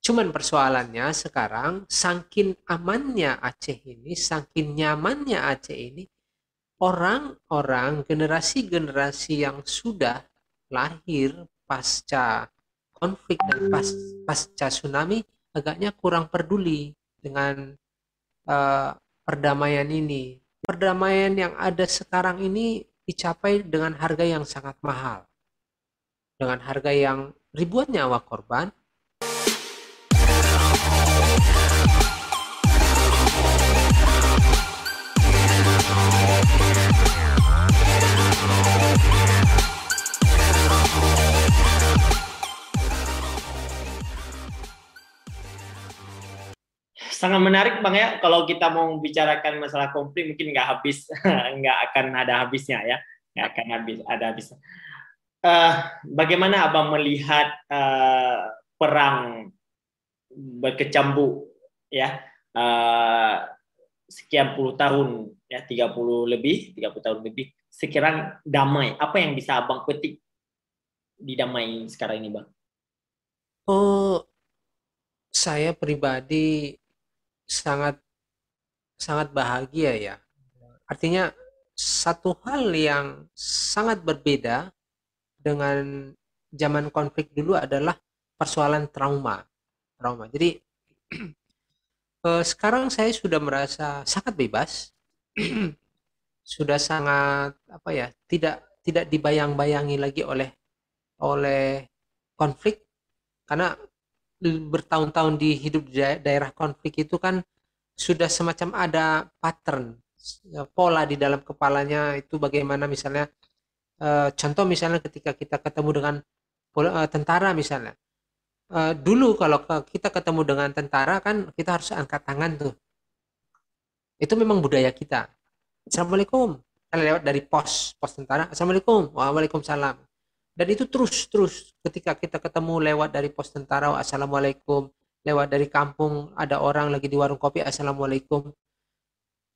Cuman persoalannya sekarang saking amannya Aceh ini, saking nyamannya Aceh ini, orang-orang generasi-generasi yang sudah lahir pasca konflik dan pasca tsunami agaknya kurang peduli dengan eh, perdamaian ini. Perdamaian yang ada sekarang ini dicapai dengan harga yang sangat mahal, dengan harga yang ribuan nyawa korban. Sangat menarik Bang ya, kalau kita mau membicarakan masalah konflik mungkin nggak habis, nggak akan ada habisnya ya, nggak akan ada habisnya. Eh, Bagaimana Abang melihat perang berkecamuk ya, eh, sekian puluh tahun ya, 30 tahun lebih, sekarang damai, apa yang bisa Abang petik di damai sekarang ini Bang? Oh, saya pribadi sangat sangat bahagia ya. Artinya satu hal yang sangat berbeda dengan zaman konflik dulu adalah persoalan trauma. Trauma. Jadi sekarang saya sudah merasa sangat bebas, sudah sangat apa ya, tidak dibayang-bayangi lagi oleh oleh konflik karena bertahun-tahun di hidup di daerah konflik itu kan sudah semacam ada pattern pola di dalam kepalanya itu bagaimana misalnya contoh misalnya ketika kita ketemu dengan tentara misalnya. Dulu kalau kita ketemu dengan tentara kan kita harus angkat tangan tuh. Itu memang budaya kita. Assalamualaikum. Kita lewat dari pos tentara. Assalamualaikum. Waalaikumsalam. Dan itu terus ketika kita ketemu lewat dari pos tentara, assalamualaikum. Lewat dari kampung ada orang lagi di warung kopi, assalamualaikum.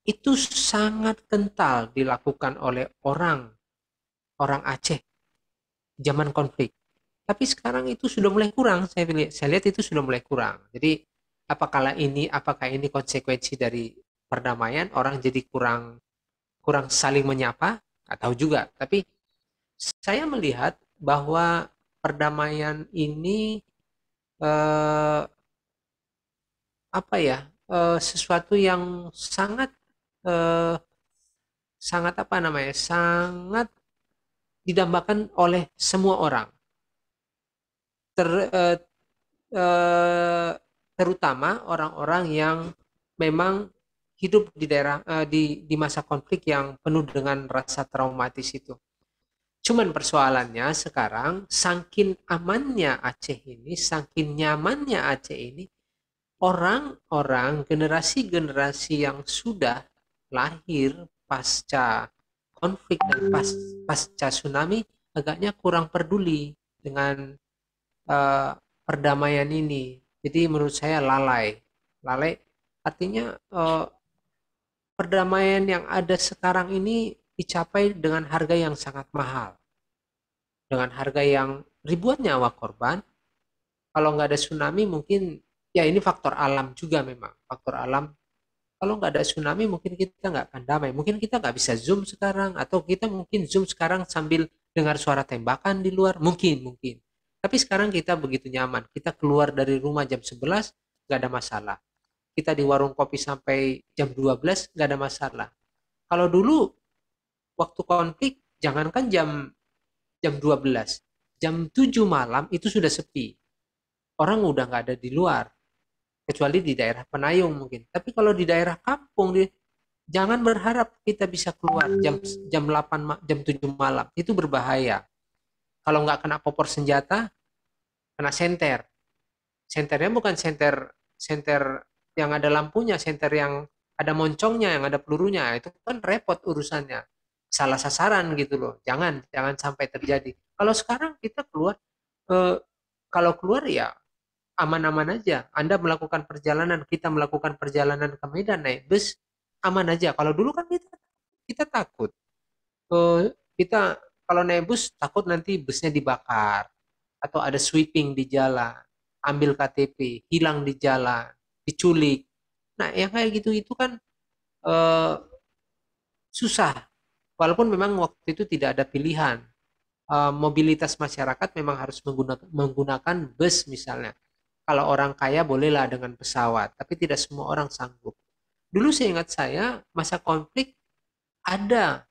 Itu sangat kental dilakukan oleh orang orang Aceh zaman konflik. Tapi sekarang itu sudah mulai kurang. Saya lihat itu sudah mulai kurang. Jadi apakah ini konsekuensi dari perdamaian? Orang jadi kurang kurang saling menyapa? Nggak tahu juga. Tapi saya melihat bahwa perdamaian ini eh, apa ya, sesuatu yang sangat eh, sangat apa namanya, sangat didambakan oleh semua orang. Ter, eh, eh, Terutama orang-orang yang memang hidup di daerah di masa konflik yang penuh dengan rasa traumatis itu. Cuman persoalannya sekarang saking amannya Aceh ini, saking nyamannya Aceh ini, orang-orang generasi-generasi yang sudah lahir pasca konflik dan pasca tsunami agaknya kurang peduli dengan eh, perdamaian ini. Jadi menurut saya lalai. Lalai artinya perdamaian yang ada sekarang ini dicapai dengan harga yang sangat mahal. Dengan harga yang ribuan nyawa korban. Kalau nggak ada tsunami mungkin ya ini faktor alam juga memang. Faktor alam. Kalau nggak ada tsunami mungkin kita nggak akan damai. Mungkin kita nggak bisa zoom sekarang. Atau kita mungkin zoom sekarang sambil dengar suara tembakan di luar. Mungkin. Tapi sekarang kita begitu nyaman. Kita keluar dari rumah jam 11, nggak ada masalah. Kita di warung kopi sampai jam 12, nggak ada masalah. Kalau dulu, waktu konflik, jangankan jam jam 12, jam 7 malam itu sudah sepi. Orang udah nggak ada di luar. Kecuali di daerah Penayung mungkin. Tapi kalau di daerah kampung, jangan berharap kita bisa keluar jam jam 8, jam 7 malam. Itu berbahaya. Kalau nggak kena popor senjata, kena senter. Senternya bukan senter senter yang ada lampunya, senter yang ada moncongnya, yang ada pelurunya. Itu kan repot urusannya. Salah sasaran gitu loh. Jangan sampai terjadi. Kalau sekarang kita keluar, eh, kalau keluar ya aman-aman aja. Anda melakukan perjalanan, kita melakukan perjalanan ke Medan naik bus, aman aja. Kalau dulu kan kita takut. Kita kalau naik bus takut nanti busnya dibakar atau ada sweeping di jalan. ambil KTP, hilang di jalan, diculik. Nah, yang kayak gitu itu kan eh, susah. Walaupun memang waktu itu tidak ada pilihan. Mobilitas masyarakat memang harus menggunakan bus misalnya. Kalau orang kaya bolehlah dengan pesawat, tapi tidak semua orang sanggup. Dulu seingat saya, masa konflik ada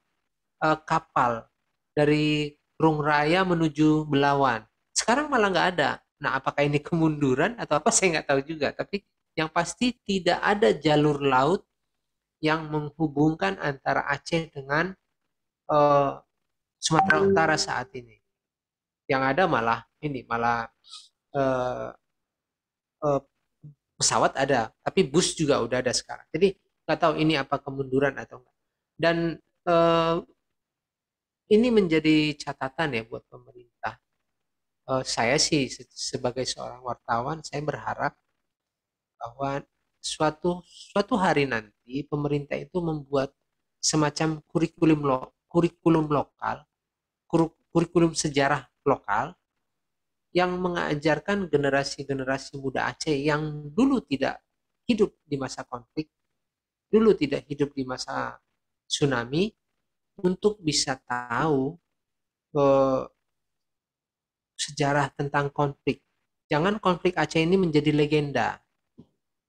kapal dari Rung Raya menuju Belawan. Sekarang malah nggak ada. Nah, apakah ini kemunduran atau apa saya nggak tahu juga. Tapi yang pasti tidak ada jalur laut yang menghubungkan antara Aceh dengan eh, Sumatera Utara saat ini. Yang ada malah ini, malah eh, eh, pesawat ada, tapi bus juga udah ada sekarang. Jadi nggak tahu ini apa kemunduran atau enggak. Dan eh, ini menjadi catatan ya buat pemerintah. Saya sih sebagai seorang wartawan, saya berharap bahwa suatu suatu hari nanti pemerintah itu membuat semacam kurikulum lokal, kurikulum sejarah lokal yang mengajarkan generasi-generasi muda Aceh yang dulu tidak hidup di masa konflik, dulu tidak hidup di masa tsunami, untuk bisa tahu eh, sejarah tentang konflik. Jangan konflik Aceh ini menjadi legenda,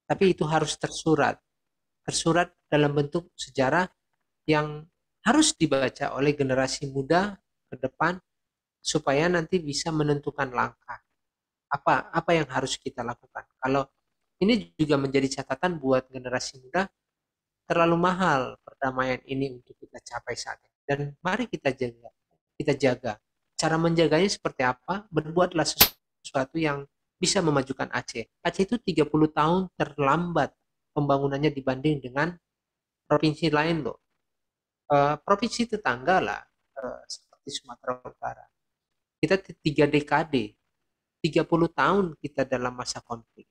tapi itu harus tersurat. Tersurat dalam bentuk sejarah yang harus dibaca oleh generasi muda ke depan supaya nanti bisa menentukan langkah. Apa yang harus kita lakukan. Kalau ini juga menjadi catatan buat generasi muda, terlalu mahal perdamaian ini untuk kita capai saat ini. Dan mari kita jaga. Kita jaga. Cara menjaganya seperti apa? Berbuatlah sesuatu yang bisa memajukan Aceh. Aceh itu 30 tahun terlambat pembangunannya dibanding dengan provinsi lain loh. Provinsi tetangga lah, seperti Sumatera Utara. Kita 3 dekade, 30 tahun kita dalam masa konflik.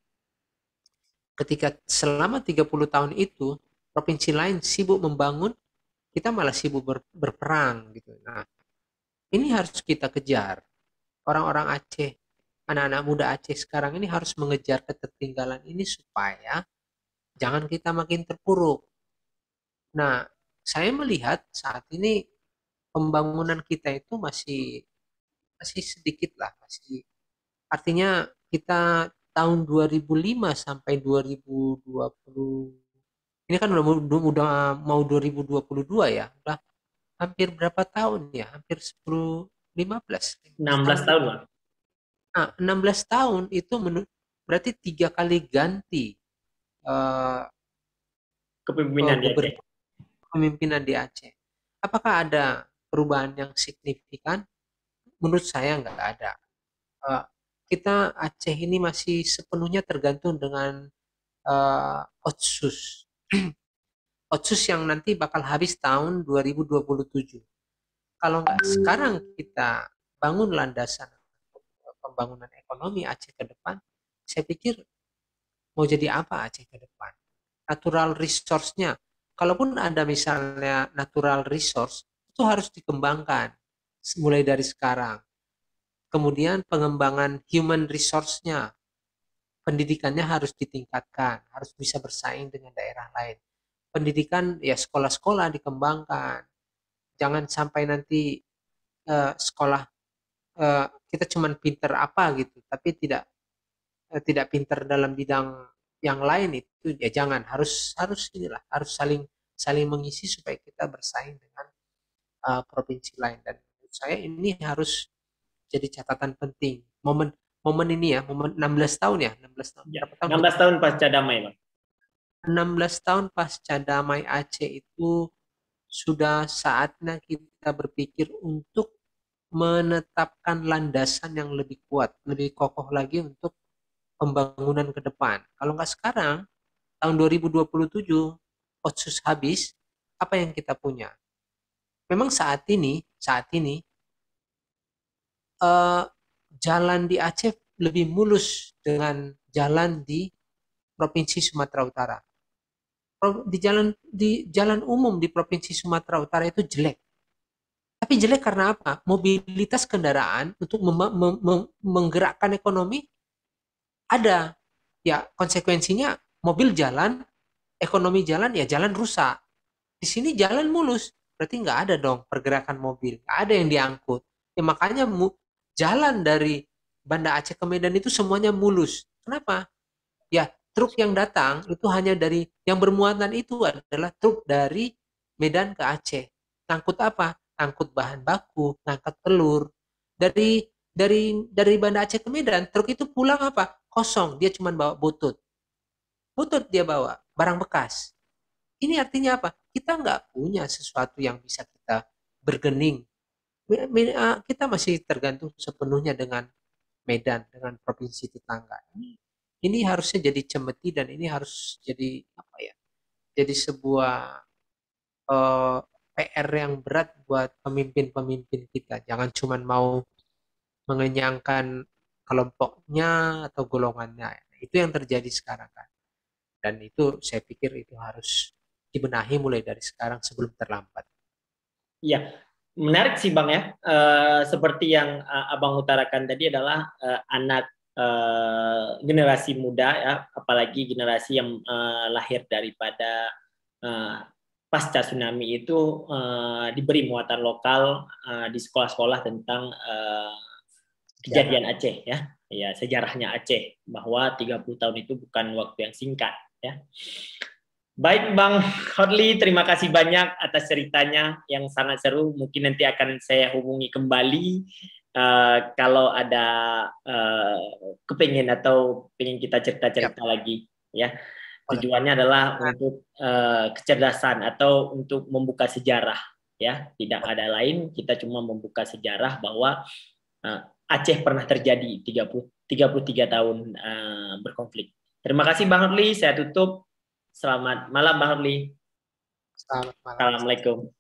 Ketika selama 30 tahun itu, provinsi lain sibuk membangun, kita malah sibuk berperang gitu. Nah, ini harus kita kejar. Orang-orang Aceh, anak-anak muda Aceh sekarang ini harus mengejar ketertinggalan ini supaya jangan kita makin terpuruk. Nah, saya melihat saat ini pembangunan kita itu masih masih sedikit lah, masih artinya kita tahun 2005 sampai 2020 ini kan udah mau 2022 ya, udah hampir berapa tahun ya, hampir 10 15 16 tahun tahun lebih. lah. Nah, 16 tahun itu berarti 3 kali ganti eh, Kepemimpinan di Aceh. gubernur pemimpinan di Aceh. Apakah ada perubahan yang signifikan? Menurut saya nggak ada. Eh, kita Aceh ini masih sepenuhnya tergantung dengan Otsus. Otsus yang nanti bakal habis tahun 2027. Kalau nggak sekarang kita bangun landasan pembangunan ekonomi Aceh ke depan, saya pikir mau jadi apa Aceh ke depan? Natural resource-nya, kalaupun ada misalnya natural resource, itu harus dikembangkan mulai dari sekarang. Kemudian pengembangan human resource-nya, pendidikannya harus ditingkatkan, harus bisa bersaing dengan daerah lain. Pendidikan ya sekolah-sekolah dikembangkan. Jangan sampai nanti sekolah kita cuman pinter apa gitu, tapi tidak pinter dalam bidang yang lain, itu ya jangan, harus harus inilah, harus saling saling mengisi supaya kita bersaing dengan provinsi lain. Dan menurut saya ini harus jadi catatan penting. Momen momen ini ya, momen 16 tahun ya, 16 tahun. Ya, Berapa tahun 16 kita? tahun pasca damai, Bang. 16 tahun pasca damai Aceh itu sudah saatnya kita berpikir untuk menetapkan landasan yang lebih kuat, lebih kokoh lagi untuk pembangunan ke depan. Kalau nggak sekarang, tahun 2027, otsus habis, apa yang kita punya? Memang saat ini eh, jalan di Aceh lebih mulus dengan jalan di Provinsi Sumatera Utara. Di jalan umum di Provinsi Sumatera Utara itu jelek. Tapi jelek karena apa? Mobilitas kendaraan untuk menggerakkan ekonomi ada. Ya, konsekuensinya mobil jalan, ekonomi jalan, ya jalan rusak. Di sini jalan mulus, berarti nggak ada dong pergerakan mobil, nggak ada yang diangkut. Ya makanya jalan dari Banda Aceh ke Medan itu semuanya mulus. Kenapa? Ya, truk yang datang itu hanya dari yang bermuatan itu adalah truk dari Medan ke Aceh. Ngangkut apa? Ngangkut bahan baku, ngangkut telur. Dari Banda Aceh ke Medan, truk itu pulang apa? Kosong, dia cuma bawa butut. Butut dia bawa, barang bekas. Ini artinya apa? Kita nggak punya sesuatu yang bisa kita bergening. Kita masih tergantung sepenuhnya dengan Medan, dengan provinsi tetangga. Ini harusnya jadi cemeti dan ini harus jadi apa ya? Jadi sebuah PR yang berat buat pemimpin-pemimpin kita. Jangan cuma mau mengenyangkan kelompoknya atau golongannya. Itu yang terjadi sekarang kan. Dan itu saya pikir itu harus dibenahi mulai dari sekarang sebelum terlambat. Iya, menarik sih Bang ya. Seperti yang Abang utarakan tadi adalah anak generasi muda ya, apalagi generasi yang lahir daripada uh, pasca tsunami itu diberi muatan lokal di sekolah-sekolah tentang Sejarah. kejadian Aceh ya. Ya, sejarahnya Aceh bahwa 30 tahun itu bukan waktu yang singkat ya. Baik Bang Hotli, terima kasih banyak atas ceritanya yang sangat seru. Mungkin nanti akan saya hubungi kembali kalau ada kepengen atau pengen kita Yap. cerita-cerita lagi ya. Boleh. Tujuannya adalah untuk kecerdasan atau untuk membuka sejarah ya. Tidak ada lain, kita cuma membuka sejarah bahwa Aceh pernah terjadi 33 tahun berkonflik. Terima kasih Bang Hotli, saya tutup. Selamat malam Bang Hotli. Selamat malam. Assalamualaikum.